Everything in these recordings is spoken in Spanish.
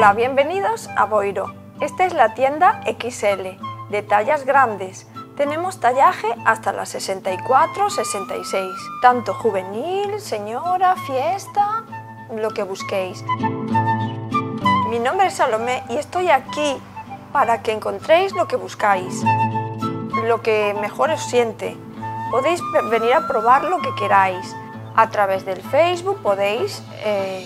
Hola, bienvenidos a Boiro. Esta es la tienda XL, de tallas grandes. Tenemos tallaje hasta las 64, 66, tanto juvenil, señora, fiesta, lo que busquéis. Mi nombre es Salomé y estoy aquí para que encontréis lo que buscáis, lo que mejor os siente. Podéis venir a probar lo que queráis. A través del Facebook podéis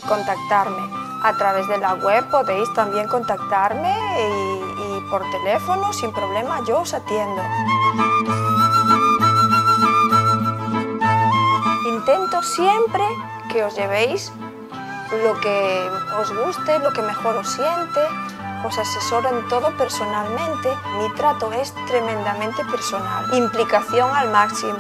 contactarme. A través de la web podéis también contactarme y por teléfono, sin problema, yo os atiendo. Intento siempre que os llevéis lo que os guste, lo que mejor os siente. Os asesoro en todo personalmente. Mi trato es tremendamente personal. Implicación al máximo.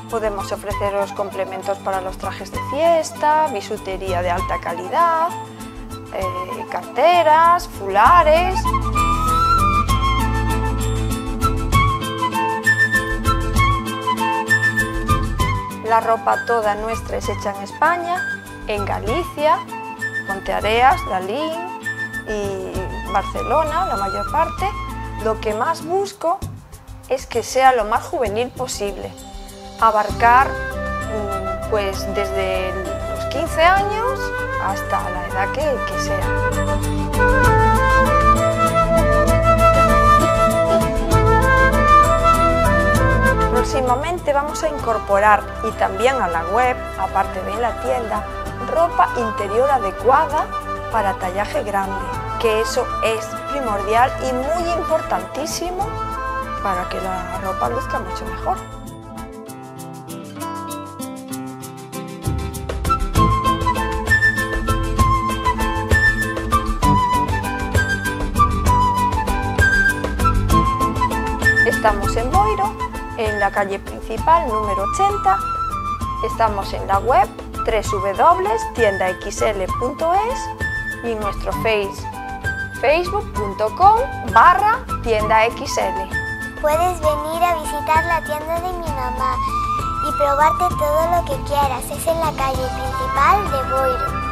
Podemos ofreceros complementos para los trajes de fiesta, bisutería de alta calidad, carteras, fulares. La ropa toda nuestra es hecha en España, en Galicia, Ponteareas, Lalín y Barcelona, la mayor parte. Lo que más busco es que sea lo más juvenil posible. Abarcar pues desde los 15 años hasta la edad que sea. Próximamente vamos a incorporar y también a la web, aparte de la tienda, ropa interior adecuada para tallaje grande, que eso es primordial y muy importantísimo para que la ropa luzca mucho mejor. Estamos en Boiro, en la calle principal número 80. Estamos en la web www.tiendaxl.es y en nuestro facebook.com/tiendaxl. Puedes venir a visitar la tienda de mi mamá y probarte todo lo que quieras. Es en la calle principal de Boiro.